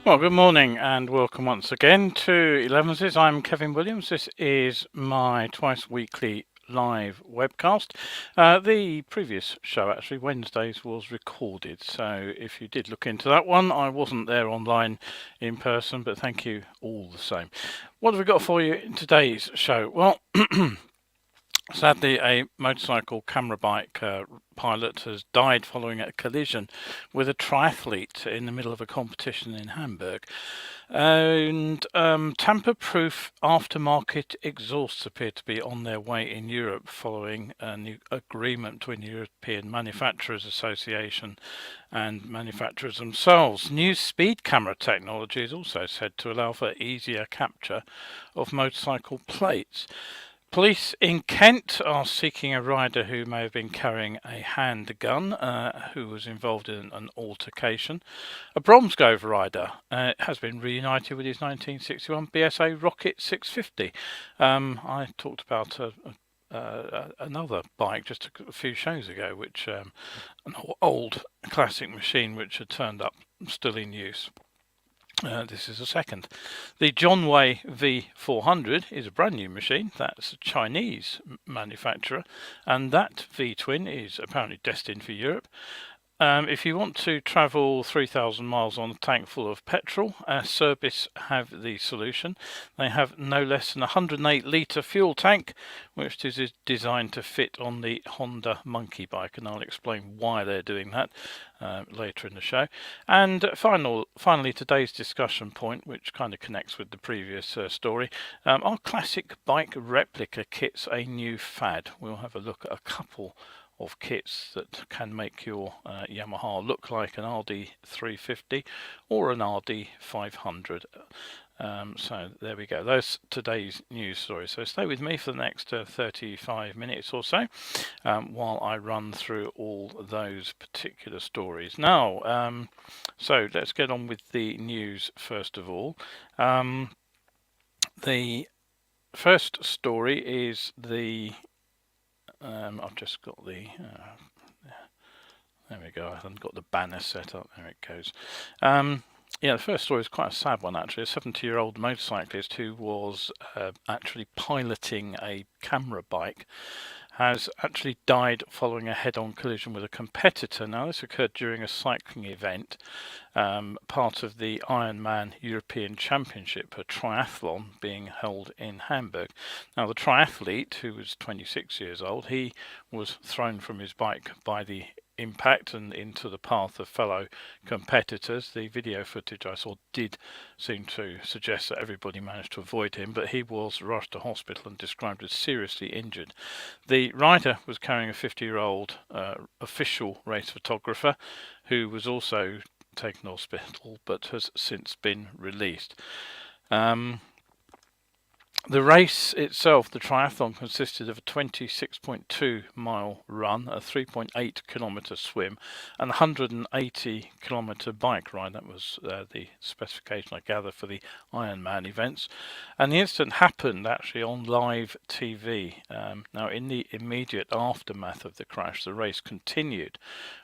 Well, good morning and welcome once again to Elevenses. I'm Kevin Williams. This is my twice weekly live webcast. The previous show, actually, Wednesdays, was recorded. So if you did look into that one, I wasn't there online in person, but thank you all the same. What have we got for you in today's show? Well, sadly, a motorcycle camera bike pilot has died following a collision with a triathlete in the middle of a competition in Hamburg. And tamper-proof aftermarket exhausts appear to be on their way in Europe following a new agreement between the European Manufacturers Association and manufacturers themselves. New speed camera technology is also said to allow for easier capture of motorcycle plates. Police in Kent are seeking a rider who may have been carrying a handgun, who was involved in an altercation. A Bromsgrove rider has been reunited with his 1961 BSA Rocket 650. I talked about another bike just a few shows ago, which an old classic machine which had turned up still in use. This is a second. The Jonway V400 is a brand new machine. That's a Chinese manufacturer, and that V-twin is apparently destined for Europe. If you want to travel 3,000 miles on a tank full of petrol, Acerbis have the solution. They have no less than a 108 litre fuel tank, which is designed to fit on the Honda Monkey bike, and I'll explain why they're doing that later in the show. And finally, today's discussion point, which kind of connects with the previous story, are classic bike replica kits a new fad? We'll have a look at a couple of kits that can make your Yamaha look like an RD350 or an RD500. So there we go. Those today's news stories. So stay with me for the next 35 minutes or so while I run through all those particular stories. Now, so let's get on with the news first of all. The first story is the I've just got the there we go. I haven't got the banner set up. There it goes. Yeah, the first story is quite a sad one, actually. A 70-year-old motorcyclist who was actually piloting a camera bike has actually died following a head-on collision with a competitor. Now, this occurred during a cycling event, part of the Ironman European Championship, a triathlon being held in Hamburg. Now, the triathlete, who was 26 years old, he was thrown from his bike by the impact and into the path of fellow competitors. The video footage I saw did seem to suggest that everybody managed to avoid him, but he was rushed to hospital and described as seriously injured. The rider was carrying a 50-year-old official race photographer who was also taken to hospital but has since been released. The race itself, the triathlon, consisted of a 26.2 mile run, a 3.8 kilometre swim, and a 180 kilometre bike ride. That was the specification I gather for the Ironman events. And the incident happened actually on live TV. Now, in the immediate aftermath of the crash, the race continued,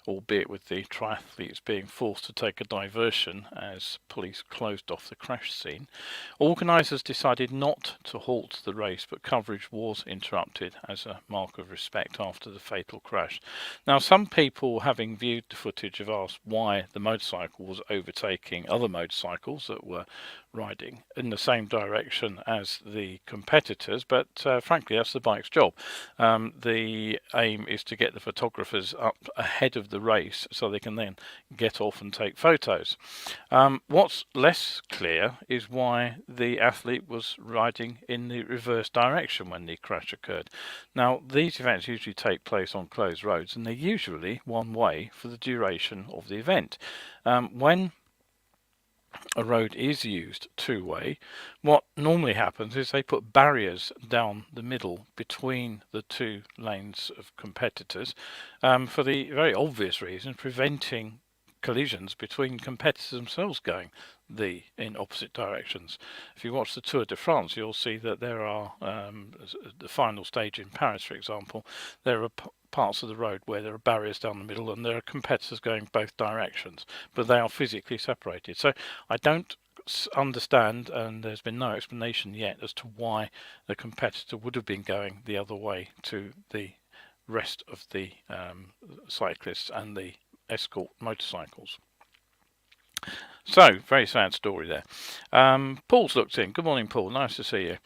albeit with the triathletes being forced to take a diversion as police closed off the crash scene. Organisers decided not to halt the race, but coverage was interrupted as a mark of respect after the fatal crash. Now, some people, having viewed the footage, have asked why the motorcycle was overtaking other motorcycles that were riding in the same direction as the competitors, but frankly that's the bike's job. The aim is to get the photographers up ahead of the race so they can then get off and take photos. What's less clear is why the athlete was riding in the reverse direction when the crash occurred. Now, these events usually take place on closed roads and they're usually one way for the duration of the event. When a road is used two-way, what normally happens is they put barriers down the middle between the two lanes of competitors for the very obvious reason preventing collisions between competitors themselves going in opposite directions. If you watch the Tour de France, you'll see that there are the final stage in Paris, for example, there are parts of the road where there are barriers down the middle and there are competitors going both directions, but they are physically separated. So I don't understand, and there's been no explanation yet as to why the competitor would have been going the other way to the rest of the cyclists and the escort motorcycles. So, very sad story there. Paul's looked in. Good morning, Paul. Nice to see you.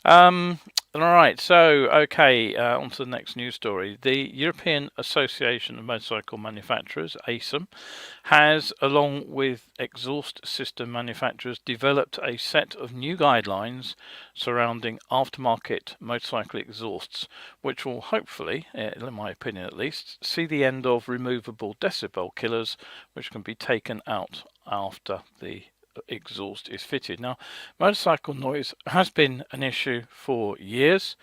All right, so, okay, on to the next news story. The European Association of Motorcycle Manufacturers, ASAM, has, along with exhaust system manufacturers, developed a set of new guidelines surrounding aftermarket motorcycle exhausts, which will hopefully, in my opinion at least, see the end of removable decibel killers, which can be taken out after the exhaust is fitted. Now, motorcycle noise has been an issue for years,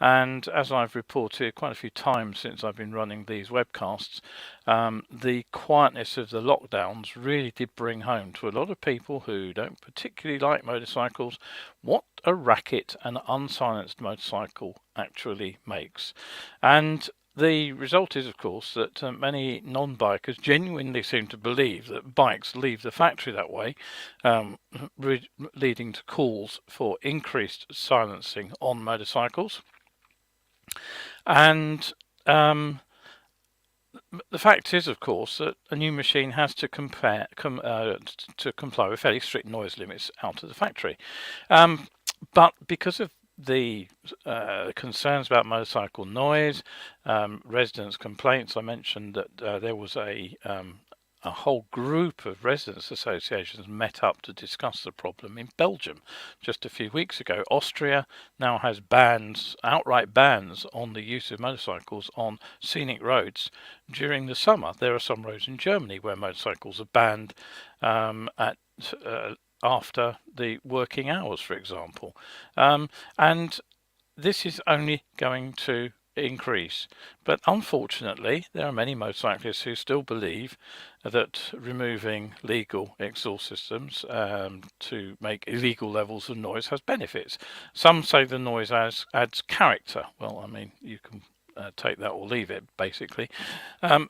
and as I've reported quite a few times since I've been running these webcasts, the quietness of the lockdowns really did bring home to a lot of people who don't particularly like motorcycles what a racket an unsilenced motorcycle actually makes. And the result is, of course, that many non-bikers genuinely seem to believe that bikes leave the factory that way, leading to calls for increased silencing on motorcycles. And the fact is, of course, that a new machine has to comply with fairly strict noise limits out of the factory. But because of the concerns about motorcycle noise, residents' complaints, I mentioned that there was a whole group of residents' associations met up to discuss the problem in Belgium just a few weeks ago. Austria now has outright bans on the use of motorcycles on scenic roads during the summer. There are some roads in Germany where motorcycles are banned after the working hours, for example, and this is only going to increase. But unfortunately, there are many motorcyclists who still believe that removing legal exhaust systems to make illegal levels of noise has benefits. Some say the noise adds character. Well, I mean, you can take that or leave it, basically.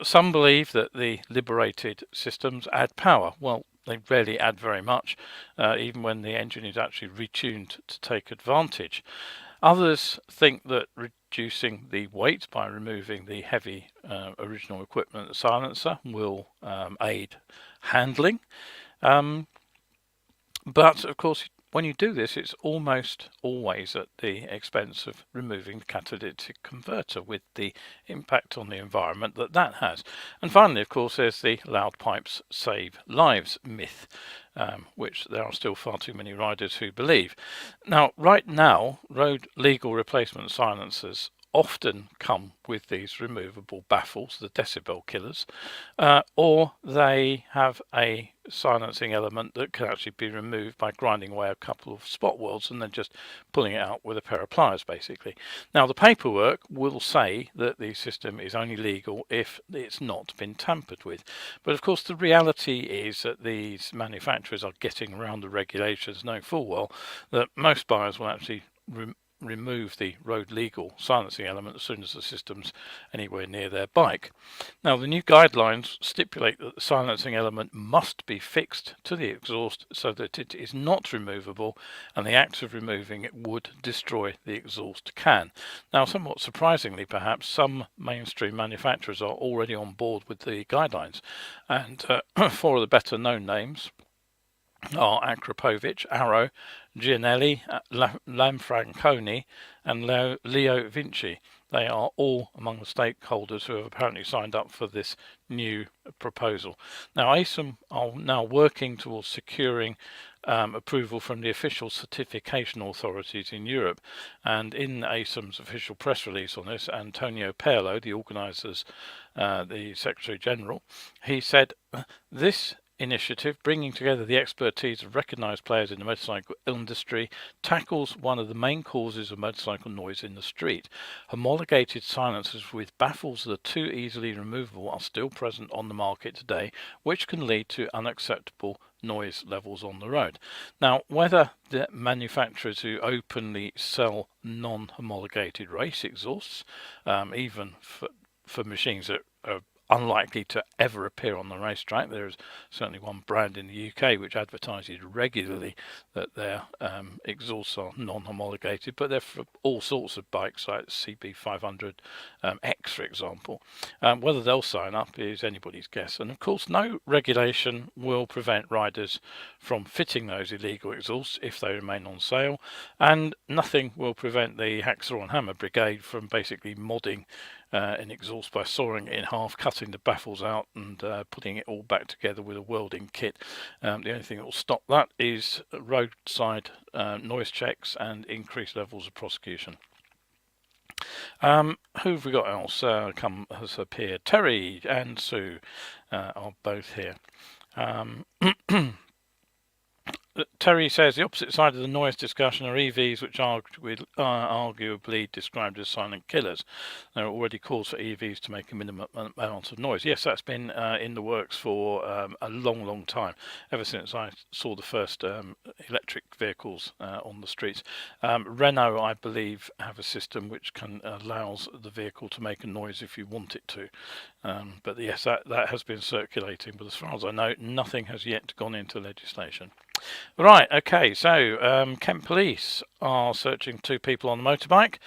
Some believe that the liberated systems add power. Well, they rarely add very much, even when the engine is actually retuned to take advantage. Others think that reducing the weight by removing the heavy original equipment silencer will aid handling. But, of course, when you do this, it's almost always at the expense of removing the catalytic converter, with the impact on the environment that has. And finally, of course, there's the loud pipes save lives myth, which there are still far too many riders who believe. Now, right now, road legal replacement silencers often come with these removable baffles, the decibel killers, or they have a silencing element that can actually be removed by grinding away a couple of spot welds and then just pulling it out with a pair of pliers, basically. Now, the paperwork will say that the system is only legal if it's not been tampered with. But of course, the reality is that these manufacturers are getting around the regulations, knowing full well that most buyers will actually remove the road legal silencing element as soon as the system's anywhere near their bike. Now, the new guidelines stipulate that the silencing element must be fixed to the exhaust so that it is not removable, and the act of removing it would destroy the exhaust can. Now, somewhat surprisingly perhaps, some mainstream manufacturers are already on board with the guidelines, and four of the better known names are Akrapovic, Arrow, Gianelli, Lanfranconi and Leo Vinci. They are all among the stakeholders who have apparently signed up for this new proposal. Now, ASAM are now working towards securing approval from the official certification authorities in Europe, and in ASAM's official press release on this, Antonio Paolo, the organisers, the Secretary General, he said, "This initiative, bringing together the expertise of recognised players in the motorcycle industry, tackles one of the main causes of motorcycle noise in the street. Homologated silencers with baffles that are too easily removable are still present on the market today, which can lead to unacceptable noise levels on the road. Now, whether the manufacturers who openly sell non-homologated race exhausts, even for machines that are unlikely to ever appear on the racetrack. There is certainly one brand in the UK which advertises regularly that their exhausts are non-homologated, but they're for all sorts of bikes like CB500 X, for example. Whether they'll sign up is anybody's guess. And of course, no regulation will prevent riders from fitting those illegal exhausts if they remain on sale, and nothing will prevent the Hacksaw and Hammer Brigade from basically modding an exhaust by sawing it in half, cutting the baffles out and putting it all back together with a welding kit. The only thing that will stop that is roadside noise checks and increased levels of prosecution. Who have we got else has appeared? Terry and Sue are both here. Terry says the opposite side of the noise discussion are EVs, which are arguably described as silent killers. There are already calls for EVs to make a minimum amount of noise. Yes, that's been in the works for a long time, ever since I saw the first electric vehicles on the streets. Renault, I believe, have a system which allows the vehicle to make a noise if you want it to. But yes, that has been circulating, but as far as I know, nothing has yet gone into legislation. Right, okay, so Kent Police are searching 2 people on the motorbike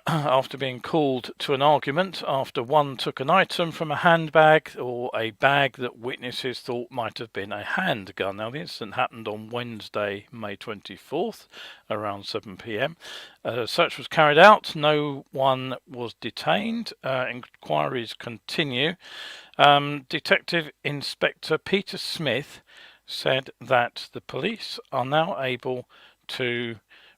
after being called to an argument after one took an item from a handbag or a bag that witnesses thought might have been a handgun. Now, the incident happened on Wednesday, May 24th, around 7 p.m. Search was carried out. No one was detained. Inquiries continue. Detective Inspector Peter Smith said that the police are now able to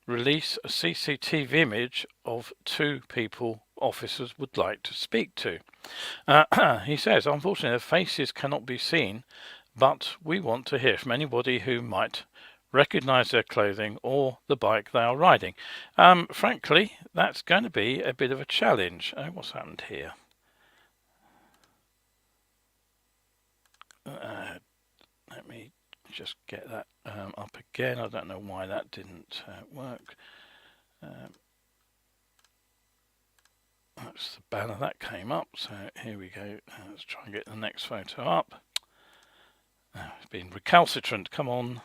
release a CCTV image of 2 people officers would like to speak to. He says, unfortunately, their faces cannot be seen, but we want to hear from anybody who might recognise their clothing or the bike they are riding. Frankly, that's going to be a bit of a challenge. What's happened here? Let me just get that up again. I don't know why that didn't work. That's the banner that came up. So here we go. Let's try and get the next photo up. It's been recalcitrant. Come on.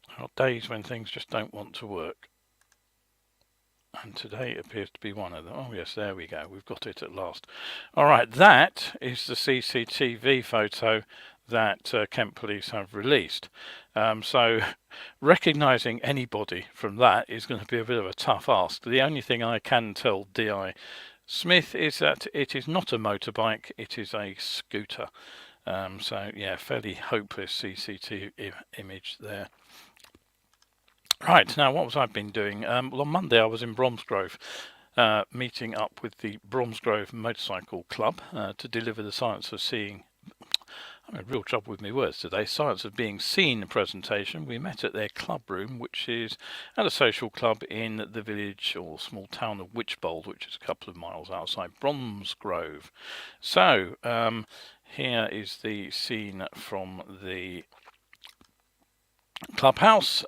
There are days when things just don't want to work. And today appears to be one of them. Oh yes, there we go. We've got it at last. All right, that is the CCTV photo that Kent Police have released. So recognising anybody from that is going to be a bit of a tough ask. The only thing I can tell DI Smith is that it is not a motorbike, it is a scooter. So yeah, fairly hopeless CCTV image there. Right, now what was I been doing? Well, on Monday I was in Bromsgrove, meeting up with the Bromsgrove Motorcycle Club to deliver the Science of Seeing. I'm in real trouble with my words today. Science of Being Seen presentation. We met at their club room, which is at a social club in the village or small town of Wychbold, which is a couple of miles outside Bromsgrove. So here is the scene from the clubhouse.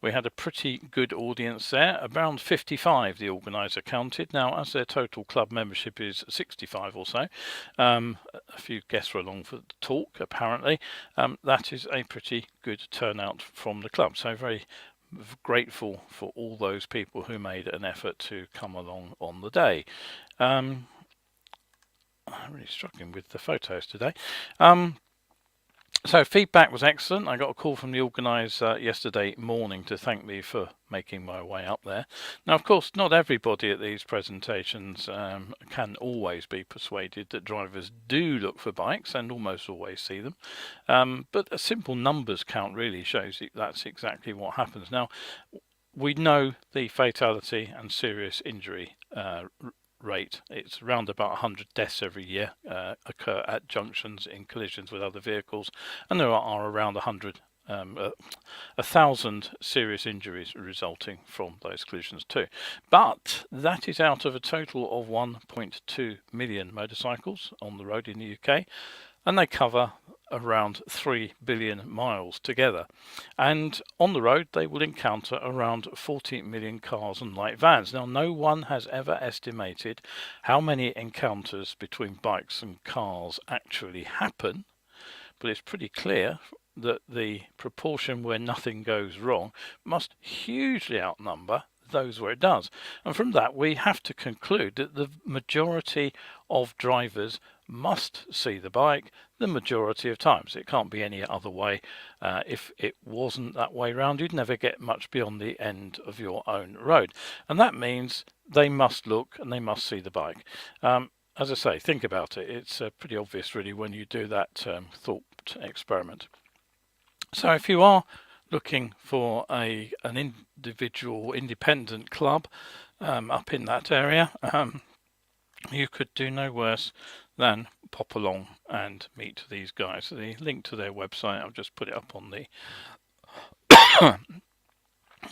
We had a pretty good audience there, around 55 the organiser counted. Now, as their total club membership is 65 or so, a few guests were along for the talk apparently. That is a pretty good turnout from the club, so very grateful for all those people who made an effort to come along on the day. I'm really struggling with the photos today. So feedback was excellent. I got a call from the organiser yesterday morning to thank me for making my way up there. Now, of course, not everybody at these presentations can always be persuaded that drivers do look for bikes and almost always see them. But a simple numbers count really shows that's exactly what happens. Now, we know the fatality and serious injury rate. It's around about 100 deaths every year occur at junctions in collisions with other vehicles, and there are around 1,000 serious injuries resulting from those collisions too. But that is out of a total of 1.2 million motorcycles on the road in the UK, and they cover around 3 billion miles together. And on the road they will encounter around 40 million cars and light vans. Now, no one has ever estimated how many encounters between bikes and cars actually happen, but it's pretty clear that the proportion where nothing goes wrong must hugely outnumber those where it does. And from that we have to conclude that the majority of drivers must see the bike the majority of times. It can't be any other way. If it wasn't that way round, you'd never get much beyond the end of your own road. And that means they must look and they must see the bike. As I say, think about it. It's pretty obvious really when you do that thought experiment. So if you are looking for an individual independent club up in that area, you could do no worse than pop along and meet these guys. The link to their website, I'll just put it up on the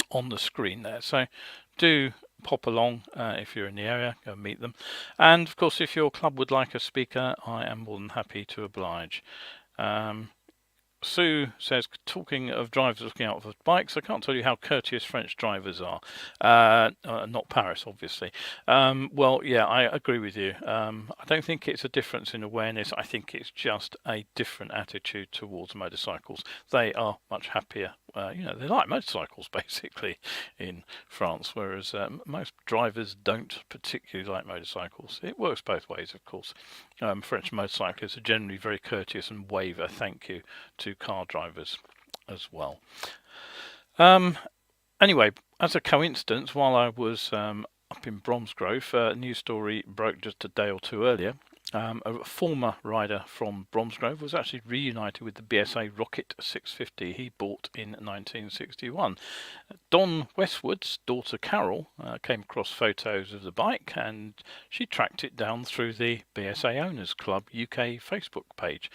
on the screen there. So do pop along if you're in the area, go and meet them. And of course, if your club would like a speaker, I am more than happy to oblige. Sue says, talking of drivers looking out for bikes, I can't tell you how courteous French drivers are. Not Paris, obviously. Well, yeah, I agree with you. I don't think it's a difference in awareness. I think it's just a different attitude towards motorcycles. They are much happier. They like motorcycles basically in France, whereas most drivers don't particularly like motorcycles. It works both ways, of course. French motorcyclists are generally very courteous and wave a thank you to car drivers as well. Anyway, as a coincidence, while I was up in Bromsgrove, a news story broke just a day or two earlier. A former rider from Bromsgrove was actually reunited with the BSA Rocket 650 he bought in 1961. Don Westwood's daughter Carol came across photos of the bike, and she tracked it down through the BSA Owners Club UK Facebook page.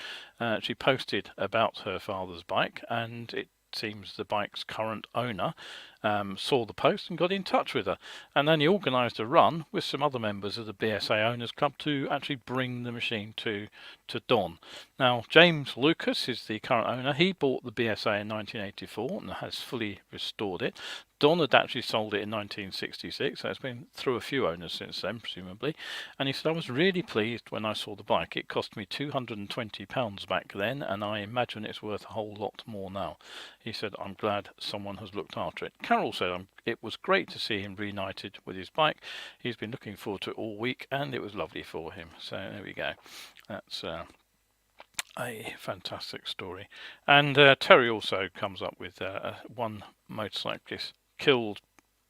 She posted about her father's bike, and it seems the bike's current owner saw the post and got in touch with her, and then he organised a run with some other members of the BSA Owners Club to actually bring the machine to Don. Now, James Lucas is the current owner. He bought the BSA in 1984 and has fully restored it. Don had actually sold it in 1966, so it's been through a few owners since then, presumably. And he said, I was really pleased when I saw the bike. It cost me £220 back then, and I imagine it's worth a whole lot more now. He said, I'm glad someone has looked after it. Carol said, it was great to see him reunited with his bike. He's been looking forward to it all week, and it was lovely for him. So there we go. That's a fantastic story. And Terry also comes up with one motorcyclist killed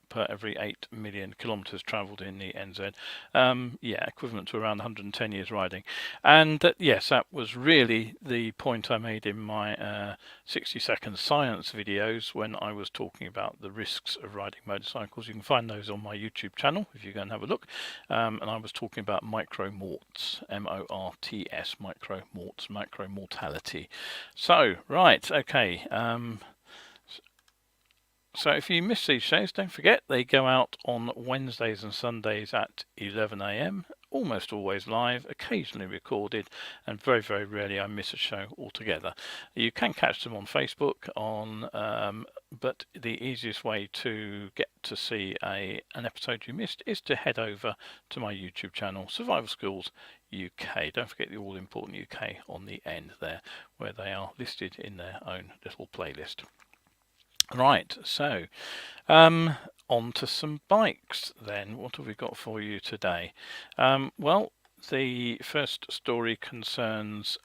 per every 8 million kilometres travelled in the NZ. Equivalent to around 110 years riding. And yes, that was really the point I made in my 60-second science videos when I was talking about the risks of riding motorcycles. You can find those on my YouTube channel if you go and have a look. And I was talking about micromorts, M-O-R-T-S, micromorts, micromortality. So, right, okay. So if you miss these shows, don't forget they go out on Wednesdays and Sundays at 11 AM, almost always live, occasionally recorded, and very, very rarely I miss a show altogether. You can catch them on Facebook, but the easiest way to get to see an episode you missed is to head over to my YouTube channel, Survival Schools UK. Don't forget the all-important UK on the end there, where they are listed in their own little playlist. Right, so on to some bikes then. What have we got for you today? Well, the first story concerns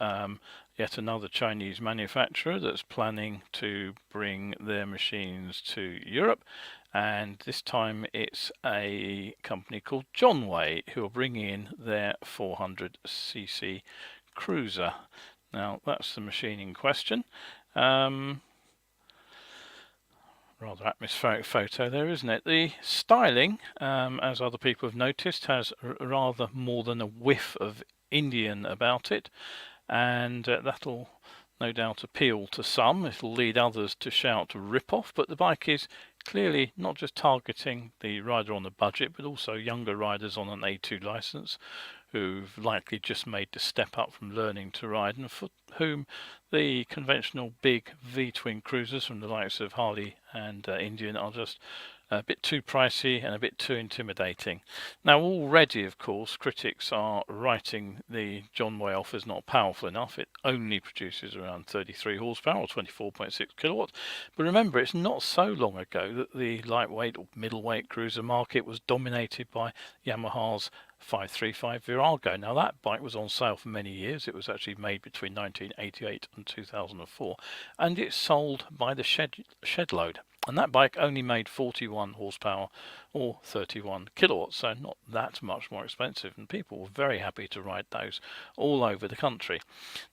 yet another Chinese manufacturer that's planning to bring their machines to Europe, and this time it's a company called Jonway who are bringing in their 400cc cruiser. Now, that's the machine in question. Rather atmospheric photo there, isn't it? The styling, as other people have noticed, has rather more than a whiff of Indian about it, and that'll no doubt appeal to some. It'll lead others to shout rip-off, but the bike is clearly not just targeting the rider on a budget, but also younger riders on an A2 license who've likely just made the step up from learning to ride, and for whom the conventional big V-twin cruisers from the likes of Harley and Indian are just a bit too pricey and a bit too intimidating. Now already, of course, critics are writing the Jonway off as not powerful enough. It only produces around 33 horsepower or 24.6 kilowatts. But remember, it's not so long ago that the lightweight or middleweight cruiser market was dominated by Yamaha's 535 Virago. Now that bike was on sale for many years. It was actually made between 1988 and 2004, and it sold by the shed load. And that bike only made 41 horsepower or 31 kilowatts, so not that much more expensive, and people were very happy to ride those all over the country.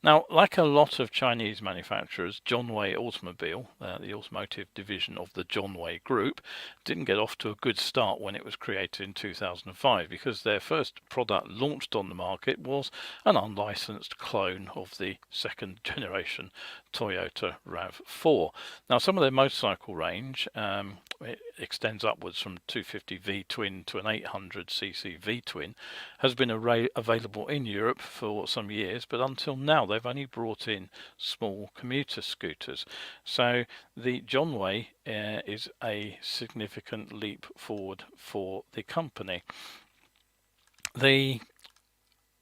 Now, like a lot of Chinese manufacturers, Jonway Automobile, the automotive division of the Jonway Group, didn't get off to a good start when it was created in 2005, because their first product launched on the market was an unlicensed clone of the second generation Toyota RAV4. Now, some of their motorcycle range it extends upwards from 250 V-twin to an 800cc V-twin, has been available in Europe for some years, but until now they've only brought in small commuter scooters. So the Jonway is a significant leap forward for the company. The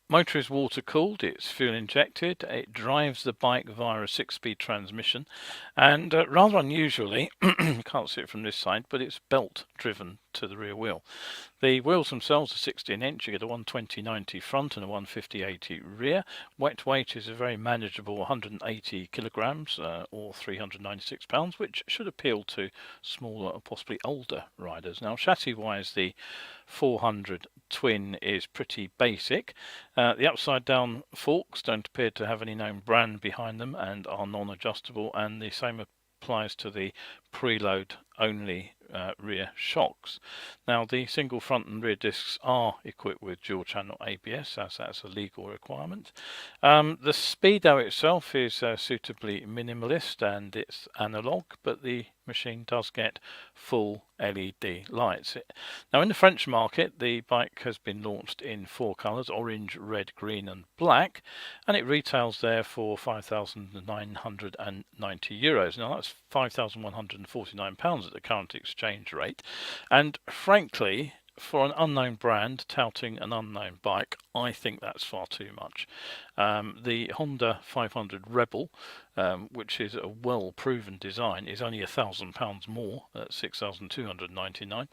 motor is water cooled, it's fuel injected, it drives the bike via a 6-speed transmission, and rather unusually, you can't see it from this side, but it's belt driven to the rear wheel. The wheels themselves are 16 inch, you get a 120/90 front and a 150/80 rear. Wet weight is a very manageable 180 kilograms or 396 pounds, which should appeal to smaller or possibly older riders. Now chassis wise, the 400 twin is pretty basic. The upside down forks don't appear to have any known brand behind them and are non-adjustable, and the same applies to the preload only rear shocks. Now the single front and rear discs are equipped with dual channel ABS, as that's a legal requirement. The speedo itself is suitably minimalist and it's analog, but the machine does get full LED lights. Now in the French market, the bike has been launched in 4 colours: orange, red, green and black, and it retails there for €5,990. Now that's £5,149 at the current exchange rate, and frankly, for an unknown brand touting an unknown bike, I think that's far too much. The Honda 500 Rebel, which is a well-proven design, is only £1,000 more at $6,299,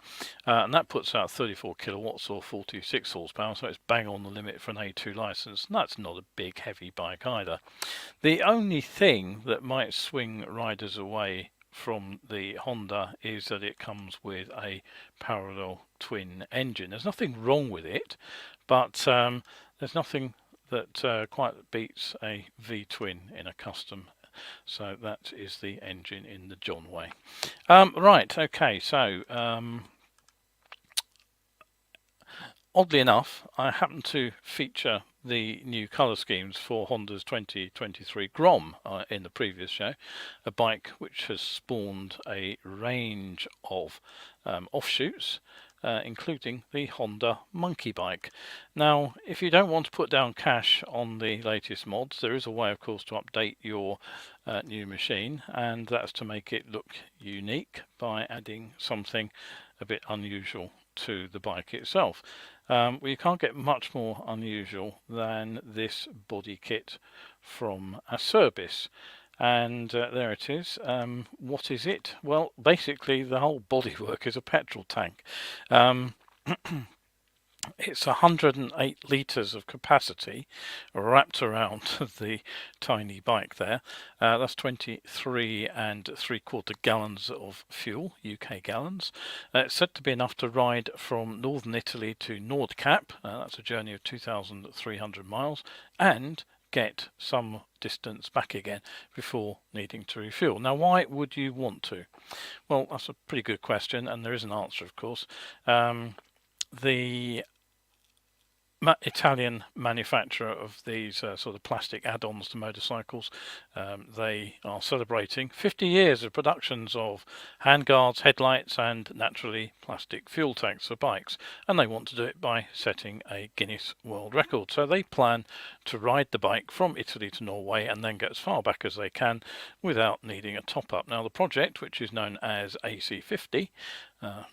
and that puts out 34 kilowatts or 46 horsepower, so it's bang on the limit for an A2 license, and that's not a big heavy bike either. The only thing that might swing riders away from the Honda is that it comes with a parallel twin engine. There's nothing wrong with it, but there's nothing that quite beats a V-twin in a custom. So that is the engine in the Jonway. Right, okay, so oddly enough, I happen to feature the new colour schemes for Honda's 2023 Grom in the previous show, a bike which has spawned a range of offshoots, including the Honda Monkey bike. Now, if you don't want to put down cash on the latest mods, there is a way, of course, to update your new machine, and that's to make it look unique by adding something a bit unusual to the bike itself. Well, you can't get much more unusual than this body kit from Acerbis, and there it is. What is it? Well, basically the whole bodywork is a petrol tank. It's 108 litres of capacity wrapped around the tiny bike there. That's 23 3/4 gallons of fuel, UK gallons. It's said to be enough to ride from northern Italy to Nordkap. That's a journey of 2,300 miles, and get some distance back again before needing to refuel. Now, why would you want to? Well, that's a pretty good question, and there is an answer, of course. The Italian manufacturer of these sort of plastic add-ons to motorcycles, they are celebrating 50 years of productions of handguards, headlights, and naturally plastic fuel tanks for bikes, and they want to do it by setting a Guinness World Record. So they plan to ride the bike from Italy to Norway and then get as far back as they can without needing a top-up. Now, the project, which is known as AC50,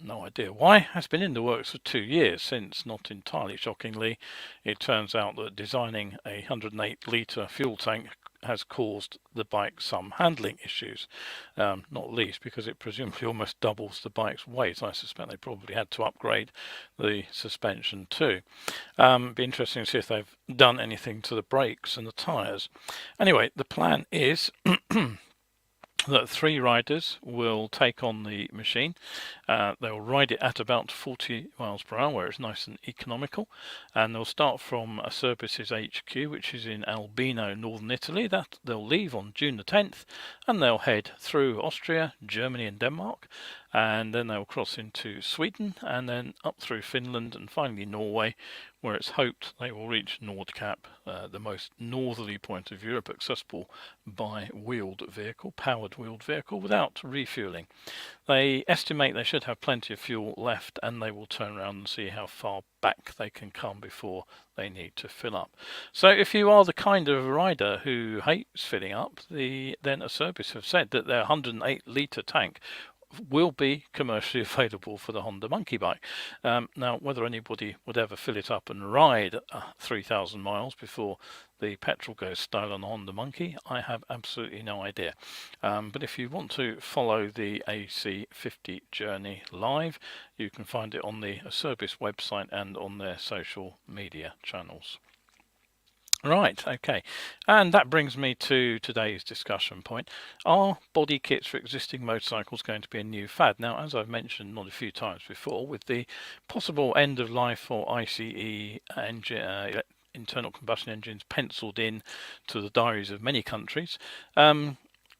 no idea why, has been in the works for 2 years, since, not entirely shockingly, it turns out that designing a 108 litre fuel tank has caused the bike some handling issues, not least because it presumably almost doubles the bike's weight. I suspect they probably had to upgrade the suspension too. Be interesting to see if they've done anything to the brakes and the tyres. Anyway, the plan is that 3 riders will take on the machine. They'll ride it at about 40 miles per hour, where it's nice and economical, and they'll start from Acerbis' HQ, which is in Albino, northern Italy. That they'll leave on June the 10th, and they'll head through Austria, Germany and Denmark, and then they'll cross into Sweden, and then up through Finland, and finally Norway, where it's hoped they will reach Nordkap, the most northerly point of Europe, accessible by powered wheeled vehicle, without refueling. They estimate they should have plenty of fuel left, and they will turn around and see how far back they can come before they need to fill up. So if you are the kind of rider who hates filling up, then Acerbis have said that their 108 litre tank will be commercially available for the Honda monkey bike. Now, whether anybody would ever fill it up and ride 3,000 miles before the petrol goes stale on the Honda monkey, I have absolutely no idea. But if you want to follow the AC50 journey live, you can find it on the Acerbis website and on their social media channels. Right, okay, and that brings me to today's discussion point. Are body kits for existing motorcycles going to be a new fad? Now, as I've mentioned not a few times before, with the possible end of life for ICE engine, internal combustion engines penciled in to the diaries of many countries,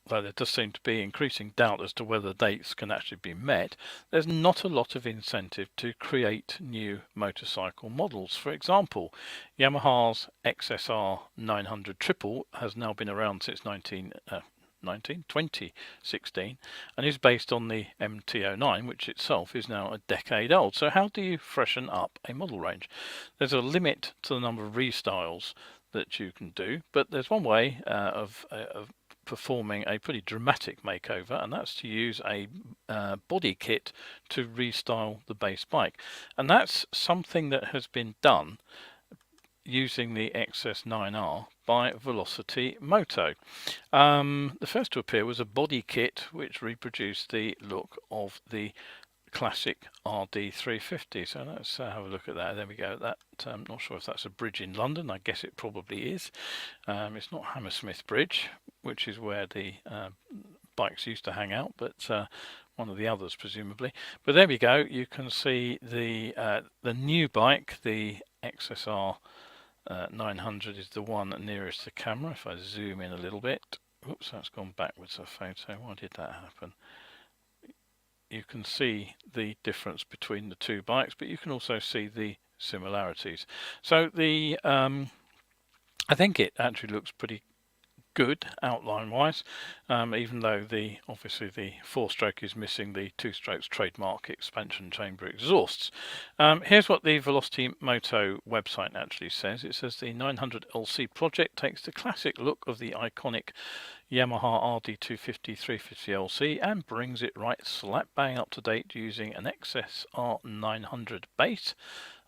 though there does seem to be increasing doubt as to whether dates can actually be met, there's not a lot of incentive to create new motorcycle models. For example, Yamaha's XSR 900 Triple has now been around since 2016 and is based on the MT-09, which itself is now a decade old. So how do you freshen up a model range? There's a limit to the number of restyles that you can do, but there's one way of performing a pretty dramatic makeover, and that's to use a body kit to restyle the base bike. And that's something that has been done using the XS9R by Velocity Moto. The first to appear was a body kit which reproduced the look of the classic RD350. So let's have a look at that. There we go. That I'm not sure if that's a bridge in London. I guess it probably is. It's not Hammersmith Bridge, which is where the bikes used to hang out, but one of the others presumably. But there we go. You can see the new bike, the XSR 900, is the one nearest the camera. If I zoom in a little bit, oops, that's gone backwards a photo. Why did that happen? You can see the difference between the two bikes, but you can also see the similarities. So the I think it actually looks pretty good outline wise, even though obviously the 4-stroke is missing the 2-strokes trademark expansion chamber exhausts. Here's what the Velocity Moto website actually says. It says the 900LC project takes the classic look of the iconic Yamaha RD250 350LC and brings it right slap bang up to date using an XSR 900 base,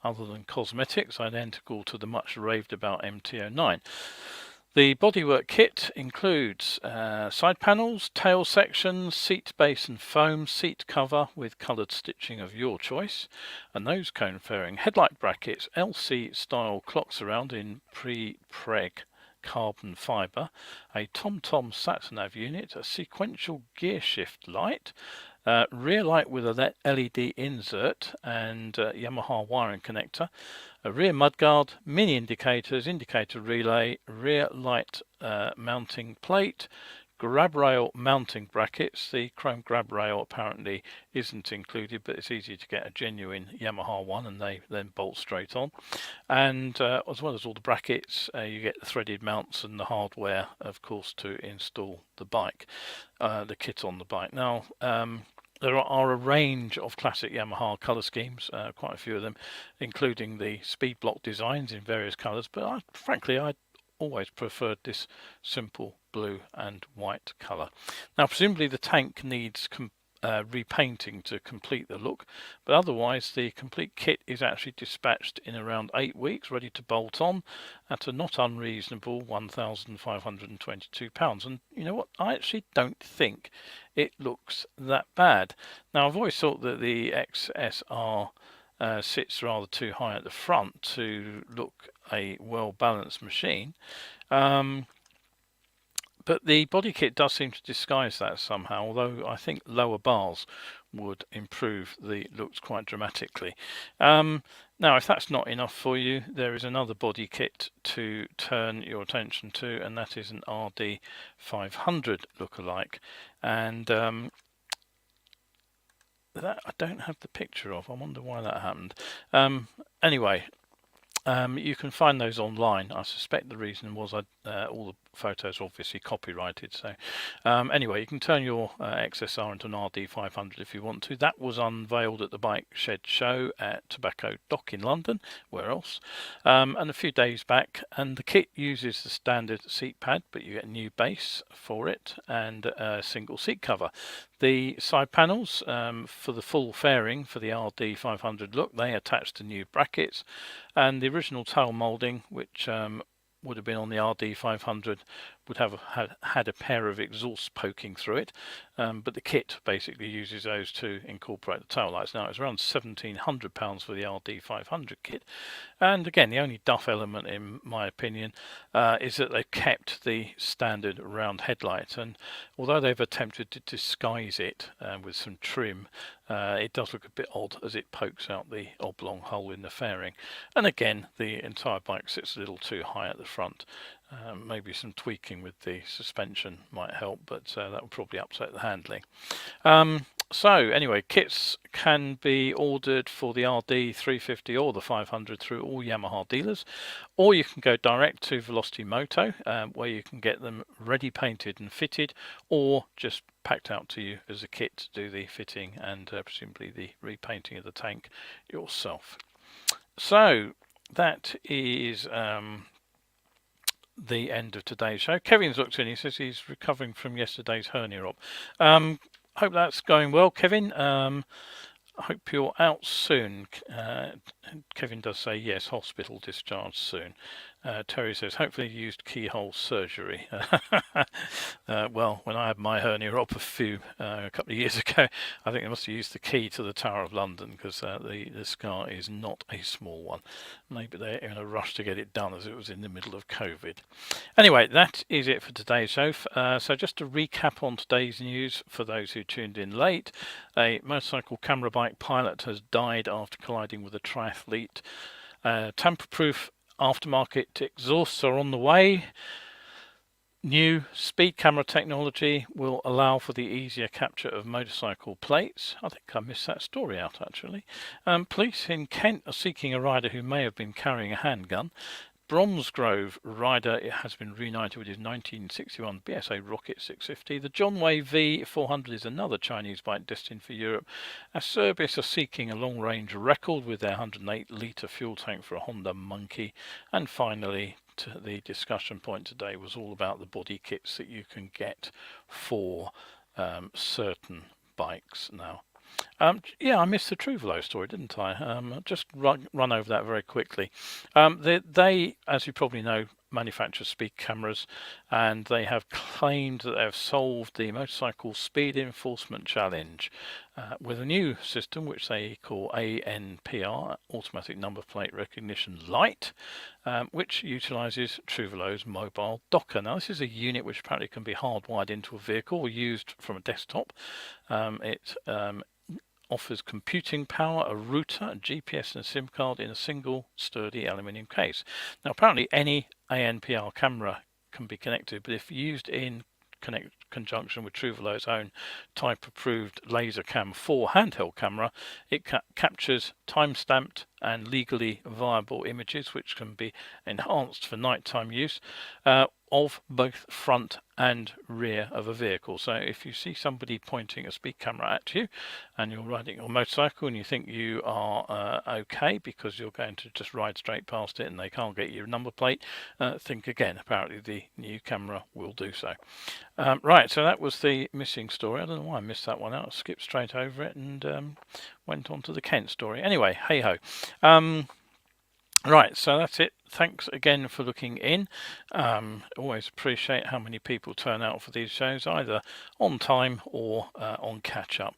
other than cosmetics identical to the much raved about MT-09. The bodywork kit includes side panels, tail sections, seat base and foam, seat cover with coloured stitching of your choice, a nose cone fairing, headlight brackets, LC style clock surround in pre-preg carbon fibre, a TomTom sat-nav unit, a sequential gear shift light, rear light with a LED insert and Yamaha wiring connector, a rear mudguard, mini indicators, indicator relay, rear light mounting plate, grab rail mounting brackets. The chrome grab rail apparently isn't included, but it's easy to get a genuine Yamaha one and they then bolt straight on. And as well as all the brackets, you get the threaded mounts and the hardware, of course, to install the bike, the kit on the bike. Now, there are a range of classic Yamaha colour schemes, quite a few of them, including the speed block designs in various colours, but frankly I always preferred this simple blue and white colour. Now presumably the tank needs repainting to complete the look, but otherwise the complete kit is actually dispatched in around 8 weeks, ready to bolt on at a not unreasonable £1,522. And you know what, I actually don't think it looks that bad. Now I've always thought that the XSR sits rather too high at the front to look a well-balanced machine, but the body kit does seem to disguise that somehow, although I think lower bars would improve the looks quite dramatically. Now if that's not enough for you, there is another body kit to turn your attention to, and that is an RD 500 lookalike, and that I don't have the picture of. I wonder why that happened. Anyway, you can find those online. I suspect the reason was all the photos are obviously copyrighted. So anyway, you can turn your XSR into an RD 500 if you want to. That was unveiled at the Bike Shed show at Tobacco Dock in London. Where else? And a few days back. And the kit uses the standard seat pad, but you get a new base for it and a single seat cover. The side panels for the full fairing for the RD 500 look, they attach to new brackets, and the original tail moulding, which would have been on the RD 500, would have had a pair of exhausts poking through it, but the kit basically uses those to incorporate the tail lights. Now it's around £1,700 for the RD 500 kit, and again the only duff element in my opinion is that they've kept the standard round headlight, and although they've attempted to disguise it with some trim, it does look a bit odd as it pokes out the oblong hole in the fairing, and again the entire bike sits a little too high at the front. Maybe some tweaking with the suspension might help, but that would probably upset the handling. So anyway, kits can be ordered for the RD 350 or the 500 through all Yamaha dealers, or you can go direct to Velocity Moto, where you can get them ready painted and fitted, or just packed out to you as a kit to do the fitting and presumably the repainting of the tank yourself. So that is the end of today's show. Kevin's looked in, he says he's recovering from yesterday's hernia op. Hope that's going well, Kevin. I hope you're out soon. Kevin does say yes, hospital discharge soon. Terry says hopefully used keyhole surgery. Well, when I had my hernia op a couple of years ago, I think they must have used the key to the Tower of London, because the scar is not a small one. Maybe they're in a rush to get it done as it was in the middle of COVID. Anyway, that is it for today's show. So just to recap on today's news for those who tuned in late, a motorcycle camera bike pilot has died after colliding with a triathlete. Tamper-proof aftermarket exhausts are on the way. New speed camera technology will allow for the easier capture of motorcycle plates. I think I missed that story out actually. Police in Kent are seeking a rider who may have been carrying a handgun. Bromsgrove rider has been reunited with his 1961 BSA Rocket 650. The Jonway V400 is another Chinese bike destined for Europe. Acerbis are seeking a long-range record with their 108 litre fuel tank for a Honda Monkey. And finally, the discussion point today was all about the body kits that you can get for certain bikes now. Yeah, I missed the Truvelo story, didn't I? Just run over that very quickly. They, as you probably know, manufacture speed cameras, and they have claimed that they have solved the motorcycle speed enforcement challenge with a new system which they call ANPR, automatic number plate recognition light, which utilises Truvelo's mobile docker. Now this is a unit which apparently can be hardwired into a vehicle or used from a desktop. It offers computing power, a router, a GPS and a SIM card in a single sturdy aluminium case. Now apparently any ANPR camera can be connected, but if used in conjunction with Truvelo's own type-approved Laser Cam 4 handheld camera, it captures time-stamped and legally viable images which can be enhanced for nighttime use of both front and rear of a vehicle. So if you see somebody pointing a speed camera at you and you're riding your motorcycle and you think you are okay because you're going to just ride straight past it and they can't get your number plate, think again. Apparently the new camera will do so. Right, so that was the missing story. I don't know why I missed that one out. I skipped straight over it and went on to the Kent story. Anyway, hey ho. Right, so that's it. Thanks again for looking in. Always appreciate how many people turn out for these shows, either on time or on catch up.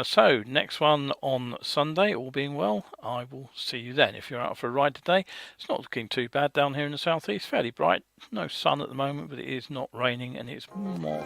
So next one on Sunday, all being well, I will see you then. If you're out for a ride today, it's not looking too bad down here in the southeast. Fairly bright, no sun at the moment, but it is not raining and it's more.